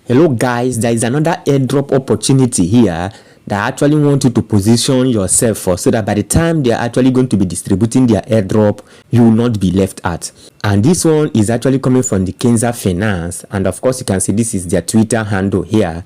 Hello guys, there is another airdrop opportunity here that I actually want you to position yourself for, so that by the time they are actually going to be distributing their airdrop, you will not be left out. And this one is actually coming from the Kinza Finance, and of course you can see this is their Twitter handle here.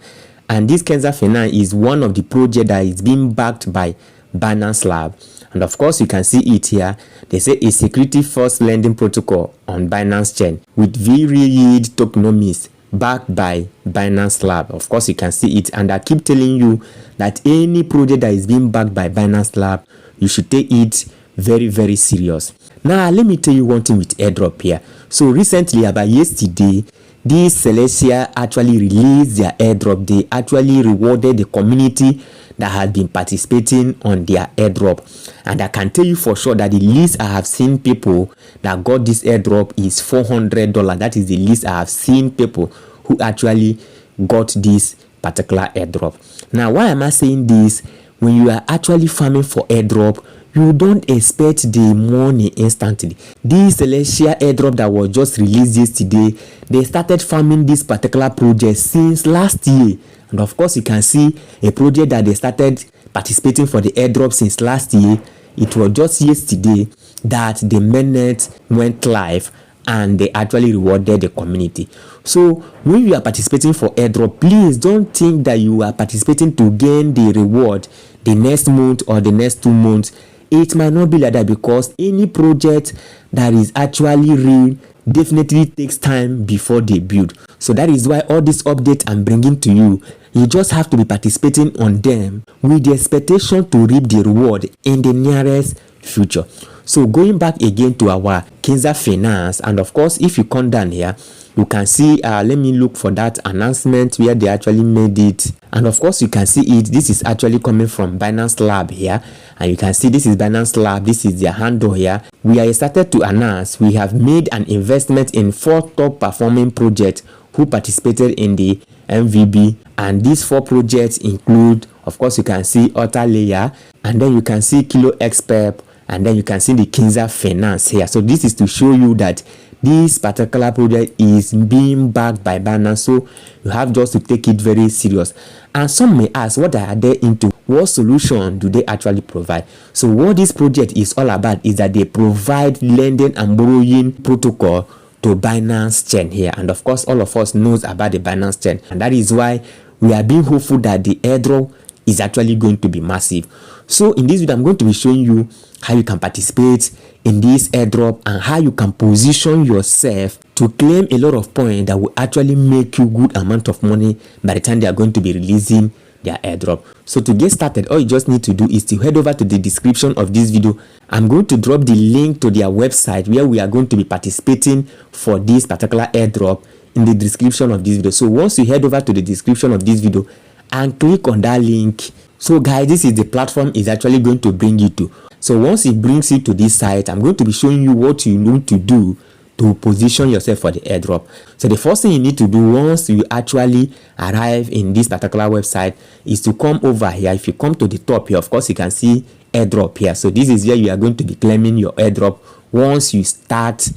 And this Kinza Finance is one of the projects that is being backed by Binance Lab. And of course you can see it here. They say a security first lending protocol on Binance chain with very yield tokenomics, backed by Binance Lab. Of course you can see it, and I keep telling you that any project that is being backed by Binance Lab, you should take it very serious. Now let me tell you one thing with airdrop here. So recently, about yesterday, this Celia actually released their airdrop. They actually rewarded the community that had been participating on their airdrop, and I can tell you for sure that the least I have seen people that got this airdrop is $400. That is the least I have seen people who actually got this particular airdrop. Now why am I saying this? When you are actually farming for airdrop, you don't expect the money instantly. This Celia airdrop that was just released yesterday, they started farming this particular project since last year. And of course you can see a project that they started participating for the airdrop since last year. It was just yesterday that the mainnet went live and they actually rewarded the community. So when you are participating for airdrop, please don't think that you are participating to gain the reward the next month or the next 2 months. It might not be like that, because any project that is actually real definitely takes time before they build. So that is why all this update I'm bringing to you, you just have to be participating on them with the expectation to reap the reward in the nearest future. So going back again to our Kinza Finance, and of course if you come down here, you can see let me look for that announcement where they actually made it. And of course you can see it. This is actually coming from Binance Lab here, and you can see this is Binance Lab. This is their handle here. We are started to announce we have made an investment in 4 top performing projects who participated in the MVP, and these 4 projects include, of course you can see Auto Layer, and then you can see Kilo Expert, and then you can see the Kinza Finance here. So this is to show you that this particular project is being backed by Binance, so you have just to take it very serious. And some may ask, what are they into? What solution do they actually provide? So what this project is all about is that they provide lending and borrowing protocol to Binance chain here. And of course all of us knows about the Binance chain, and that is why we are being hopeful that the airdrop is actually going to be massive. So in this video I'm going to be showing you how you can participate in this airdrop and how you can position yourself to claim a lot of points that will actually make you good amount of money by the time they are going to be releasing their airdrop. So to get started, all you just need to do is to head over to the description of this video. I'm going to drop the link to their website where we are going to be participating for this particular airdrop in the description of this video. So once you head over to the description of this video and click on that link, so guys, this is the platform is actually going to bring you to. So once it brings you to this site, I'm going to be showing you what you need to do to position yourself for the airdrop. So the first thing you need to do once you actually arrive in this particular website is to come over here. If you come to the top here, of course you can see airdrop here. So this is where you are going to be claiming your airdrop once you start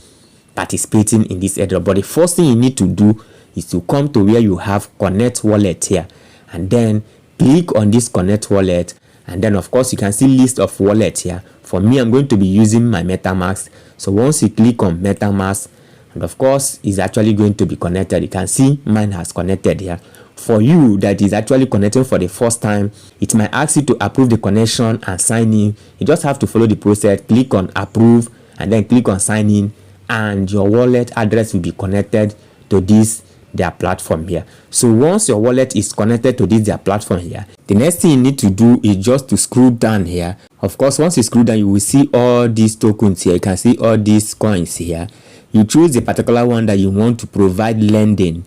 participating in this airdrop. But the first thing you need to do is to come to where you have connect wallet here, and then click on this connect wallet, and then of course you can see list of wallets here. For me, I'm going to be using my MetaMask. So once you click on MetaMask, and of course it's actually going to be connected. You can see mine has connected here. For you that is actually connecting for the first time, it might ask you to approve the connection and sign in. You just have to follow the process, click on approve, and then click on sign in, and your wallet address will be connected to this their platform here. So once your wallet is connected to this their platform here, the next thing you need to do is just to scroll down here. Of course once you scroll down, you will see all these tokens here. You can see all these coins here. You choose the particular one that you want to provide lending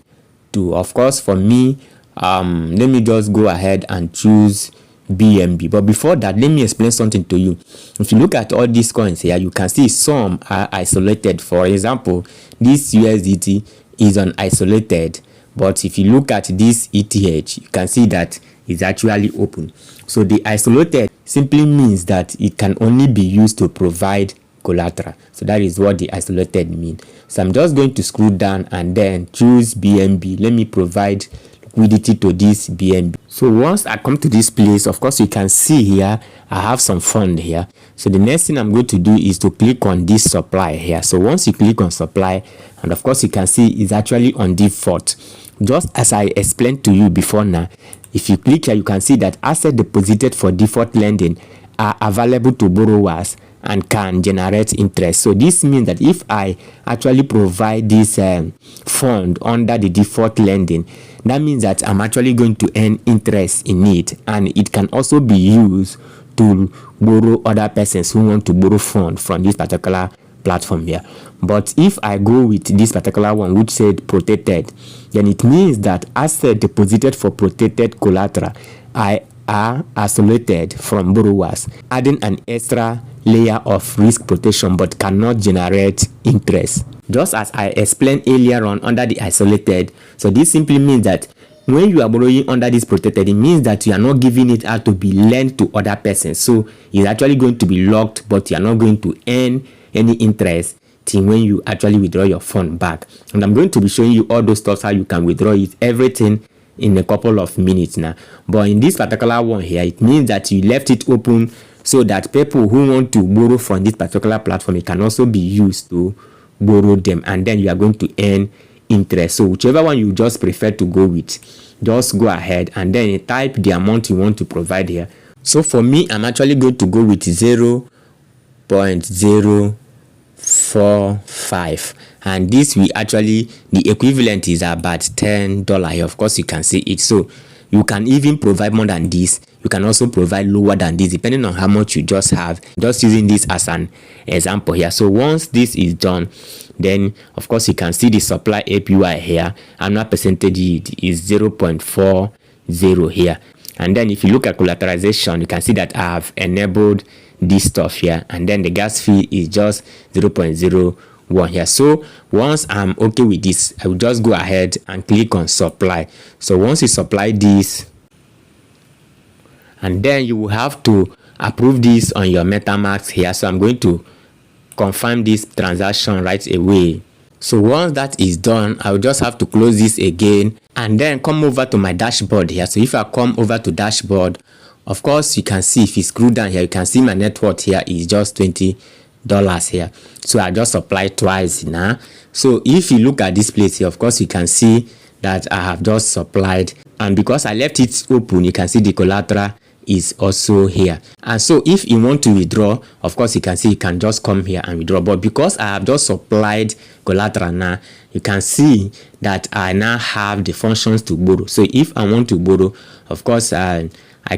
to. Of course for me, let me just go ahead and choose BNB. But before that, let me explain something to you. If you look at all these coins here, you can see some are isolated. For example, this USDT is on isolated, but if you look at this ETH, you can see that it's actually open. So the isolated simply means that it can only be used to provide collateral. So that is what the isolated mean. So I'm just going to scroll down and then choose BNB. Let me provide liquidity to this BNB. So once I come to this place, of course you can see here I have some fund here. So the next thing I'm going to do is to click on this supply here. So once you click on supply, and of course you can see it's actually on default, just as I explained to you before. Now if you click here, you can see that assets deposited for default lending are available to borrowers and can generate interest. So this means that if I actually provide this fund under the default lending, that means that I'm actually going to earn interest in it, and it can also be used to borrow other persons who want to borrow fund from this particular platform here. But if I go with this particular one which said protected, then it means that assets deposited for protected collateral are isolated from borrowers, adding an extra layer of risk protection but cannot generate interest. Just as I explained earlier on under the isolated, so this simply means that when you are borrowing under this protected, it means that you are not giving it out to be lent to other persons. So it's actually going to be locked, but you are not going to earn any interest till when you actually withdraw your fund back. And I'm going to be showing you all those stuff, how you can withdraw it, everything in a couple of minutes now. But in this particular one here, it means that you left it open so that people who want to borrow from this particular platform, it can also be used to borrow them, and then you are going to earn interest. So whichever one you just prefer to go with, just go ahead and then type the amount you want to provide here. So for me, I'm actually going to go with 0.045, and this will actually, the equivalent is about $10 here. Of course you can see it. So you can even provide more than this. You can also provide lower than this depending on how much you just have. Just using this as an example here. So once this is done, then of course you can see the supply APY here. Annual percentage is 0.40 here. And then if you look at collateralization, you can see that I have enabled this stuff here, and then the gas fee is just 0.01 here. So once I'm okay with this, I will just go ahead and click on supply. So once you supply this, and then you will have to approve this on your MetaMask here. So I'm going to confirm this transaction right away. So once that is done, I will just have to close this again and then come over to my dashboard here. So if I come over to dashboard, of course you can see, if you scroll down here, you can see my net worth here is just $20 here. So I just applied twice now. So if you look at this place here, of course you can see that I have just supplied, and because I left it open, you can see the collateral is also here. And so if you want to withdraw, of course you can see you can just come here and withdraw. But because I have just supplied collateral now, you can see that I now have the functions to borrow. So if I want to borrow, of course I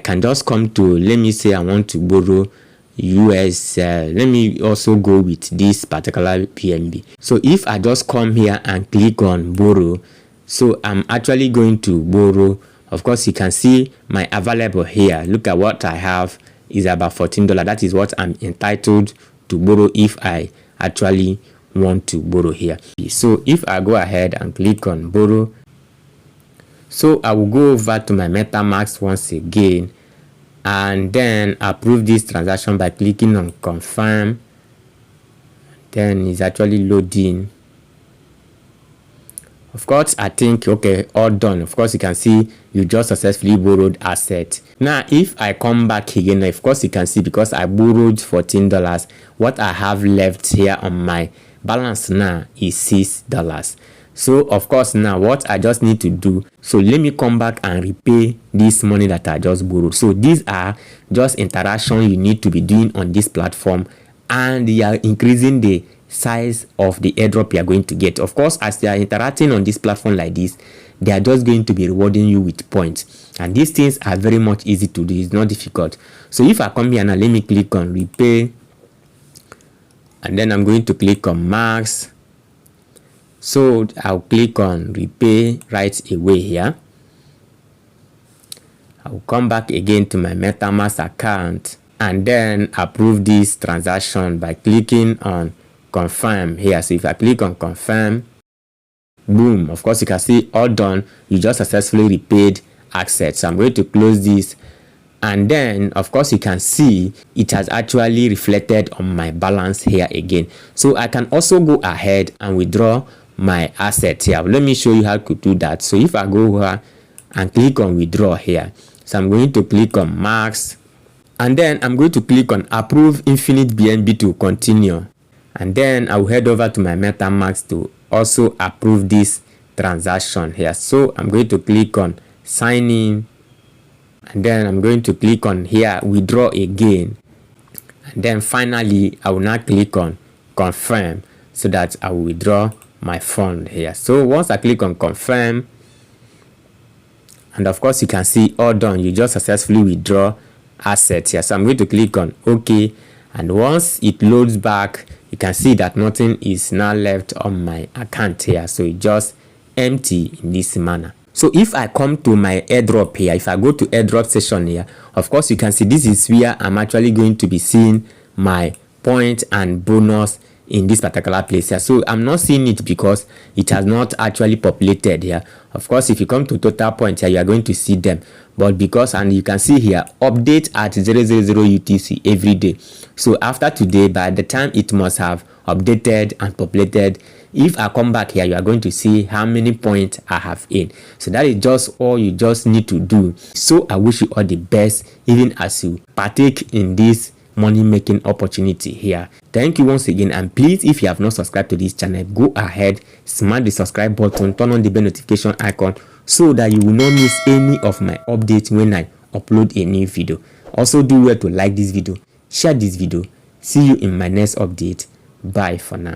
can just come to, let me say I want to borrow US. Let me also go with this particular PNB. So if I just come here and click on borrow, so I'm actually going to borrow. Of course you can see my available here. Look at what I have is about $14. That is what I'm entitled to borrow if I actually want to borrow here. So if I go ahead and click on borrow, so I will go over to my MetaMask once again and then approve this transaction by clicking on confirm. Then it's actually loading. Of course, I think, okay, all done. Of course, you can see you just successfully borrowed asset. Now, if I come back again, of course, you can see because I borrowed $14, what I have left here on my balance now is $6. So, of course, now what I just need to do, so let me come back and repay this money that I just borrowed. So, these are just interactions you need to be doing on this platform, and you are increasing the size of the airdrop you are going to get. Of course, as they are interacting on this platform like this, they are just going to be rewarding you with points, and these things are very much easy to do. It's not difficult. So if I come here now, let me click on repay, and then I'm going to click on max. So I'll click on repay right away here. I'll come back again to my MetaMask account and then approve this transaction by clicking on confirm here. So if I click on confirm, boom, of course you can see all done. You just successfully repaid assets. So I'm going to close this And then of course you can see it has actually reflected on my balance here again. So I can also go ahead and withdraw my asset here. Let me show you how to do that. So if I go here and click on withdraw here, so I'm going to click on max, and then I'm going to click on approve infinite BNB to continue, and then I will head over to my MetaMask to also approve this transaction here. So I'm going to click on sign in, and then I'm going to click on here withdraw again, and then finally I will now click on confirm so that I will withdraw my fund here. So once I click on confirm, and of course you can see all done, you just successfully withdraw assets here. So I'm going to click on OK, and once it loads back, you can see that nothing is now left on my account here. So it just empty in this manner. So if I come to my airdrop here, if I go to airdrop session here, of course you can see this is where I'm actually going to be seeing my point and bonus in this particular place here. So I'm not seeing it because it has not actually populated here. Of course, if you come to total points here, you are going to see them, but because, and you can see here update at 000 UTC every day. So after today, by the time it must have updated and populated, if I come back here, you are going to see how many points I have in. So that is just all you just need to do. So I wish you all the best, even as you partake in this money making opportunity here. Thank you once again, and please, if you have not subscribed to this channel, go ahead, smash the subscribe button, turn on the bell notification icon so that you will not miss any of my updates when I upload a new video. Also do well to like this video, share this video. See you in my next update. Bye for now.